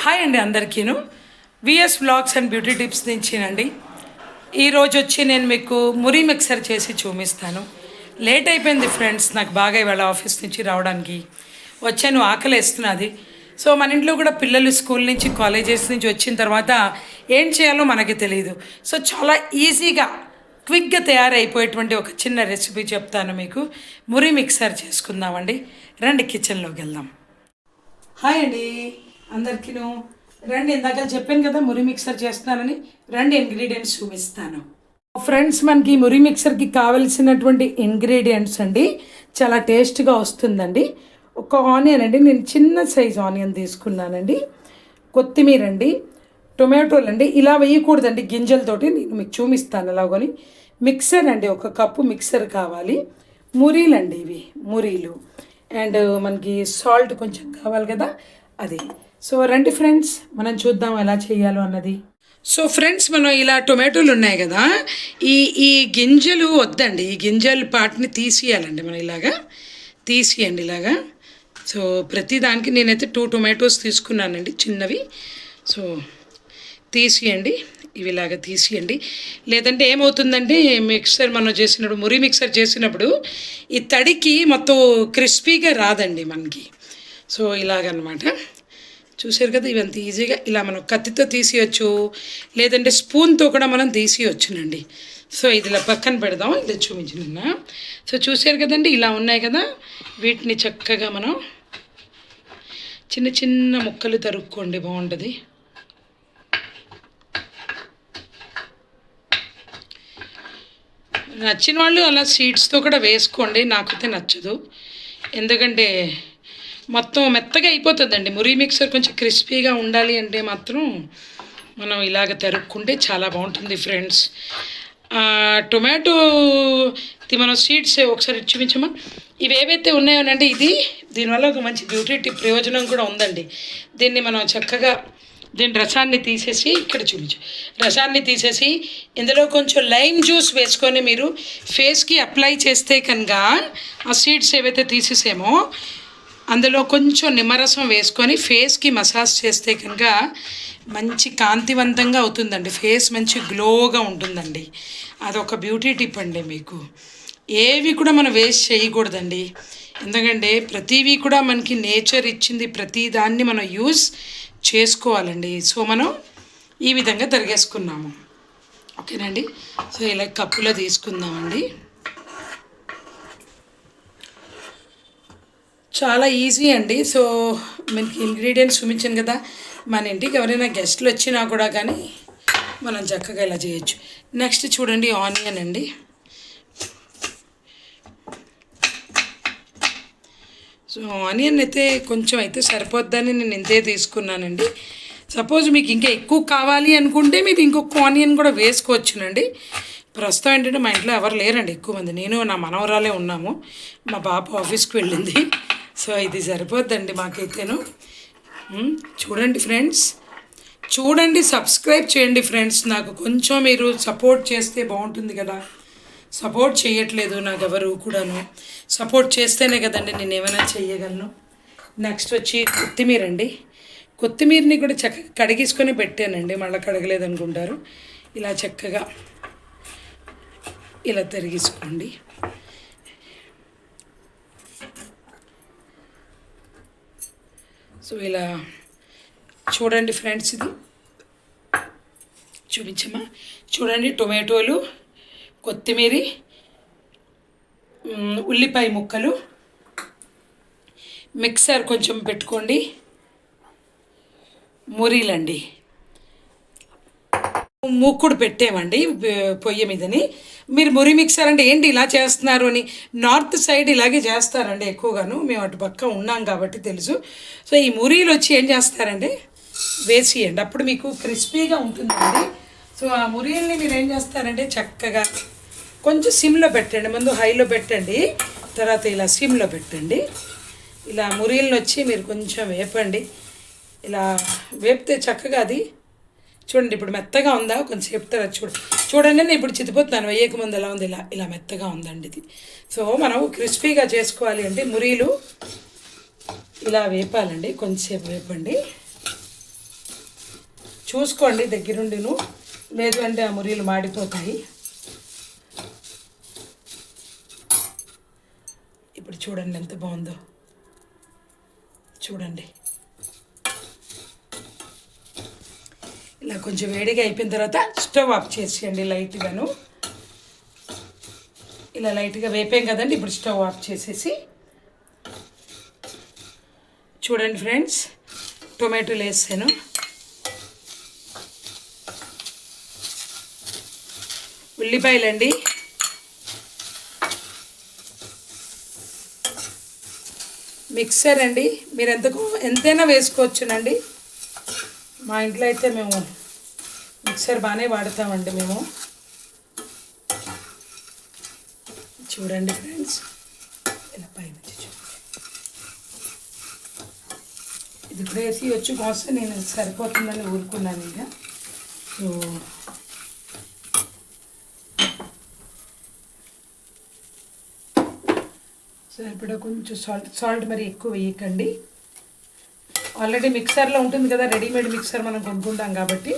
Hi అండి అందరికీను VS vlogs and beauty tips నుంచినండి. ఈరోజు వచ్చి నేను మీకు మురి మిక్సర్ చేసి చూపిస్తాను. లేట్ అయిపోయింది ఫ్రెండ్స్, నాకు బాగా ఇవాళ ఆఫీస్ నుంచి రావడానికి వచ్చాను, ఆకలి వేస్తున్నది. సో మన ఇంట్లో కూడా పిల్లలు స్కూల్ నుంచి కాలేజెస్ నుంచి వచ్చిన తర్వాత ఏం చేయాలో మనకి తెలియదు. సో చాలా ఈజీగా క్విక్గా తయారైపోయేటువంటి ఒక చిన్న రెసిపీ చెప్తాను మీకు. మురి మిక్సర్ చేసుకుందామండి, రండి కిచెన్లోకి వెళ్దాం. హాయ్ అండి అందరికీను, రండి. ఇందాక చెప్పాను కదా మురి మిక్సర్ చేస్తానని, రండి ఇంగ్రీడియంట్స్ చూపిస్తాను. ఫ్రెండ్స్, మనకి మురి మిక్సర్కి కావలసినటువంటి ఇంగ్రీడియంట్స్ అండి, చాలా టేస్ట్గా వస్తుందండి. ఒక ఆనియన్ అండి, నేను చిన్న సైజ్ ఆనియన్ తీసుకున్నానండి. కొత్తిమీర అండి, టొమాటోలు అండి, ఇలా వేయకూడదండి గింజలతోటి, నేను మీకు చూపిస్తాను అలాగని. మిక్సర్ అండి, ఒక కప్పు మిక్సర్ కావాలి. మురీలు అండి, ఇవి మురీలు. అండ్ మనకి సాల్ట్ కొంచెం కావాలి కదా, అది. సో రండి ఫ్రెండ్స్, మనం చూద్దాం ఎలా చేయాలో అన్నది. సో ఫ్రెండ్స్, మనం ఇలా టొమాటోలు ఉన్నాయి కదా, ఈ గింజలు వద్దండి, ఈ గింజల పార్ట్ని తీసేయాలండి. మనం ఇలాగా తీసేయండి ఇలాగా. సో ప్రతి దానికి నేనైతే 2 టొమాటోస్ తీసుకున్నానండి, చిన్నవి. సో తీసేయండి, ఇవి ఇలాగా తీసేయండి. లేదంటే ఏమవుతుందంటే మిక్సర్ మనం చేసినప్పుడు, మురి మిక్సర్ చేసినప్పుడు ఈ తడికి మొత్తం క్రిస్పీగా రాదండి మనకి. సో ఇలాగనమాట, చూసారు కదా, ఇవంత ఈజీగా ఇలా మనం కత్తితో తీసేయచ్చు, లేదంటే స్పూన్తో కూడా మనం తీసేయచ్చునండి. సో ఇది ఇలా పక్కన పెడదాం, ఇలా చూపించిన. సో చూసారు కదండి, ఇలా ఉన్నాయి కదా, వీటిని చక్కగా మనం చిన్న చిన్న ముక్కలు తరుక్కోండి, బాగుంటుంది. నచ్చిన వాళ్ళు అలా సీడ్స్తో కూడా వేసుకోండి, నాకైతే నచ్చదు. ఎందుకంటే మొత్తం మెత్తగా అయిపోతుందండి. మురి మిక్సర్ కొంచెం క్రిస్పీగా ఉండాలి అంటే మాత్రం మనం ఇలాగ తరుక్కుంటే చాలా బాగుంటుంది ఫ్రెండ్స్. టొమాటో మనం సీడ్స్ ఒకసారి చూపించమా. ఇవి ఏవైతే ఉన్నాయోనండి, దీనివల్ల ఒక మంచి బ్యూటీ టిప్ ప్రయోజనం కూడా ఉందండి. దీన్ని మనం చక్కగా దీని రసాన్ని తీసేసి, ఇక్కడ చూపించు, రసాన్ని తీసేసి ఇందులో కొంచెం లైమ్ జ్యూస్ వేసుకొని మీరు ఫేస్కి అప్లై చేస్తే కనుక, ఆ సీడ్స్ ఏవైతే తీసేసామో అందులో కొంచెం నిమ్మరసం వేసుకొని ఫేస్కి మసాజ్ చేస్తే కనుక మంచి కాంతివంతంగా అవుతుందండి, ఫేస్ మంచి గ్లోగా ఉంటుందండి. అదొక బ్యూటీ టిప్ అండి మీకు. ఏవి కూడా మనం వేస్ట్ చేయకూడదండి, ఎందుకంటే ప్రతివి కూడా మనకి నేచర్ ఇచ్చింది, ప్రతి దాన్ని మనం యూజ్ చేసుకోవాలండి. సో మనం ఈ విధంగా తరిగేసుకున్నాము, ఓకేనండి. సో ఇలా కప్పులో తీసుకుందామండి. చాలా ఈజీ అండి. సో మనకి ఇంగ్రీడియంట్స్ చూపించాను కదా, మన ఇంటికి ఎవరైనా గెస్ట్లు వచ్చినా కూడా కానీ మనం చక్కగా ఇలా చేయొచ్చు. నెక్స్ట్ చూడండి, ఆనియన్ అండి. సో ఆనియన్ అయితే కొంచెం అయితే సరిపోద్దని నేను ఇంతే తీసుకున్నానండి. సపోజ్ మీకు ఇంకా ఎక్కువ కావాలి అనుకుంటే మీరు ఇంకొక ఆనియన్ కూడా వేసుకోవచ్చునండి. ప్రస్తుతం ఏంటంటే మా ఇంట్లో ఎవరు లేరండి ఎక్కువ మంది, నేను నా మనవరాలే ఉన్నాము, మా బాబు ఆఫీస్కి వెళ్ళింది. సో ఇది సరిపోద్దండి మాకైతేను. చూడండి ఫ్రెండ్స్, చూడండి, సబ్స్క్రైబ్ చేయండి ఫ్రెండ్స్. నాకు కొంచెం మీరు సపోర్ట్ చేస్తే బాగుంటుంది కదా. సపోర్ట్ చేయట్లేదు నాకు ఎవరు కూడాను. సపోర్ట్ చేస్తేనే కదండి నేను ఏమైనా చేయగలను. నెక్స్ట్ వచ్చి కొత్తిమీర అండి. కొత్తిమీరని కూడా చక్కగా కడిగేసుకొని పెట్టానండి, మళ్ళీ కడగలేదు అనుకుంటారు. ఇలా చక్కగా ఇలా తరిగేసుకోండి. సో ఇలా చూడండి ఫ్రెండ్స్, ఇది చూపించమ్మా. చూడండి, టొమాటోలు, కొత్తిమీర, ఉల్లిపాయ ముక్కలు, మిక్సర్ కొంచెం పెట్టుకోండి, మురీలండి, మూకుడు పెట్టామండి పొయ్యి మీదని. మీరు మురి మిక్సర్ అంటే ఏంటి ఇలా చేస్తున్నారు అని, నార్త్ సైడ్ ఇలాగే చేస్తారండి ఎక్కువగాను, మేము అటు పక్క ఉన్నాం కాబట్టి తెలుసు. సో ఈ మురీలు వచ్చి ఏం చేస్తారంటే వేసియండి, అప్పుడు మీకు క్రిస్పీగా ఉంటుందండి. సో ఆ మురీల్ని మీరు ఏం చేస్తారంటే చక్కగా కొంచెం సిమ్లో పెట్టండి, ముందు హైలో పెట్టండి, తర్వాత ఇలా సిమ్లో పెట్టండి. ఇలా మురీలను వచ్చి మీరు కొంచెం వేపండి. ఇలా వేపితే చక్కగా అది చూడండి, ఇప్పుడు మెత్తగా ఉందా, కొంచెం చెప్తారా చూడండి. నేను ఇప్పుడు చితిపోతున్నాను, వేయక ముందు ఎలా ఉంది, ఇలా మెత్తగా ఉందండి ఇది. సో మనం క్రిస్పీగా చేసుకోవాలి అంటే మురీలు ఇలా వేపాలండి, కొంచెంసేపు వేపండి. చూసుకోండి దగ్గరుండిను, లేదు అంటే ఆ మురీలు మాడిపోతాయి. ఇప్పుడు చూడండి ఎంత బాగుందో, చూడండి. ఇలా కొంచెం వేడిగా అయిపోయిన తర్వాత స్టవ్ ఆఫ్ చేసేయండి లైట్గాను. ఇలా లైట్గా వేపాం కదండి, ఇప్పుడు స్టవ్ ఆఫ్ చేసేసి చూడండి ఫ్రెండ్స్, టొమాటోలు వేసాను. ఉల్లిపాయలండి, మిక్సర్ అండి, మీరు ఎంతైనా వేసుకోవచ్చునండి. మా ఇంట్లో అయితే మేము మిక్సర్ బాగానే వాడతామండి మేము. చూడండి ఫ్రెండ్స్, ఇలా పైనుంచి చూడండి. ఇది ఇప్పుడు వేసి వచ్చి కోస్తే నేను సరిపోతుందని ఊరుకున్నాను. ఇక సరిపడా కొంచెం సాల్ట్ మరి ఎక్కువ వేయకండి. ఆల్రెడీ మిక్సర్లో ఉంటుంది కదా, రెడీమేడ్ మిక్సర్ మనం కొనుక్కుంటాం కాబట్టి.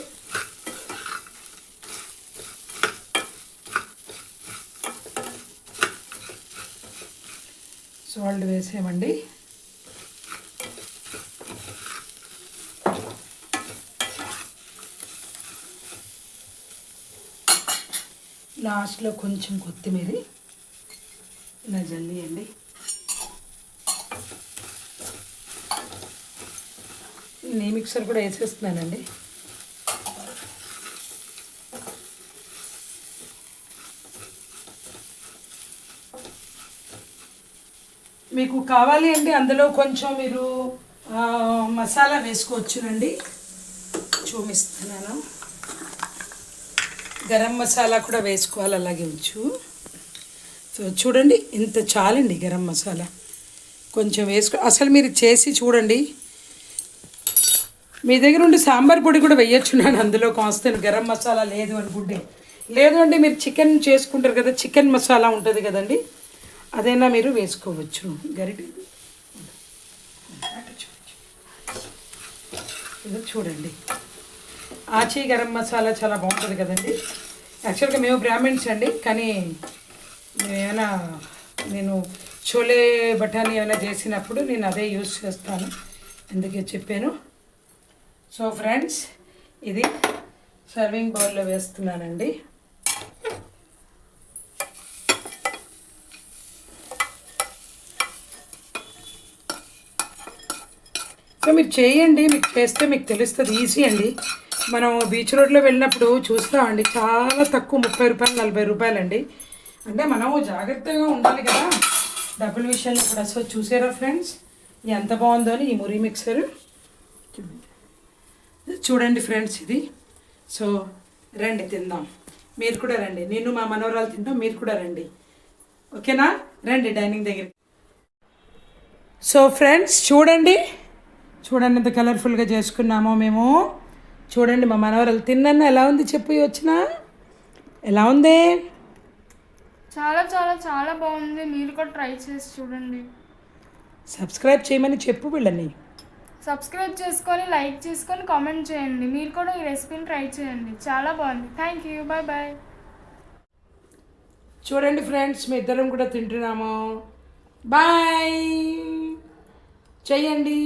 సాల్ట్ వేసామండి. లాస్ట్లో కొంచెం కొత్తిమీర ఇలా జల్లియండి. నేను మిక్సర్ కూడా వేసేస్తున్నానండి. మీకు కావాలి అంటే అందులో కొంచెం మీరు మసాలా వేసుకోవచ్చునండి, చూపిస్తున్నాను. గరం మసాలా కూడా వేసుకోవాలి, అలాగే ఉంచు. సో చూడండి, ఇంత చాలండి గరం మసాలా కొంచెం వేసుకో. అసలు మీరు చేసి చూడండి, మీ దగ్గర ఉండి సాంబార్ పొడి కూడా వేయచ్చు. నేను అందులో కాస్తాను గరం మసాలా లేదు అనుకుంటే. లేదు అంటే మీరు చికెన్ చేసుకుంటారు కదా, చికెన్ మసాలా ఉంటుంది కదండి, అదైనా మీరు వేసుకోవచ్చు. గరిటె ఇది చూడండి, ఆచీ గరం మసాలా చాలా బాగుంటుంది కదండి. యాక్చువల్గా మేము బ్రాహ్మిన్స్ అండి, కానీ నేను చోలే బఠానీ ఏమైనా చేసినప్పుడు నేను అదే యూజ్ చేస్తాను, అందుకే చెప్పాను. సో ఫ్రెండ్స్, ఇది సర్వింగ్ బౌల్లో వేస్తున్నానండి. సో మీరు చేయండి, మీకు చేస్తే మీకు తెలుస్తుంది, ఈజీ అండి. మనం బీచ్ రోడ్లో వెళ్ళినప్పుడు చూస్తామండి, చాలా తక్కువ 30 రూపాయలు 40 రూపాయలండి. అంటే మనము జాగ్రత్తగా ఉండాలి కదా డబ్బుల విషయంలో కూడా. సో చూసారా ఫ్రెండ్స్ ఎంత బాగుందో అని ఈ మురి మిక్సర్. చూడండి ఫ్రెండ్స్ ఇది. సో రండి తిందాం, మీరు కూడా రండి. నేను మా మనవరాలు తింటాం, మీరు కూడా రండి, ఓకేనా? రండి డైనింగ్ దగ్గర. సో ఫ్రెండ్స్ చూడండి ఎంత కలర్ఫుల్గా చేసుకున్నామో మేము. చూడండి మా మనవరాలు తిన్నాను. ఎలా ఉంది చెప్పి వచ్చిన, ఎలా ఉంది? చాలా చాలా చాలా బాగుంది. మీరు కూడా ట్రై చేసి చూడండి. సబ్స్క్రైబ్ చేయమని చెప్పు వీళ్ళని. సబ్స్క్రైబ్ చేసుకొని, లైక్ చేసుకొని, కామెంట్ చేయండి. మీరు కూడా ఈ రెసిపీని ట్రై చేయండి, చాలా బాగుంది. Thank you, bye bye. చూడండి ఫ్రెండ్స్, మీ ఇద్దరం కూడా తింటున్నాము. బాయ్ చెయ్యండి.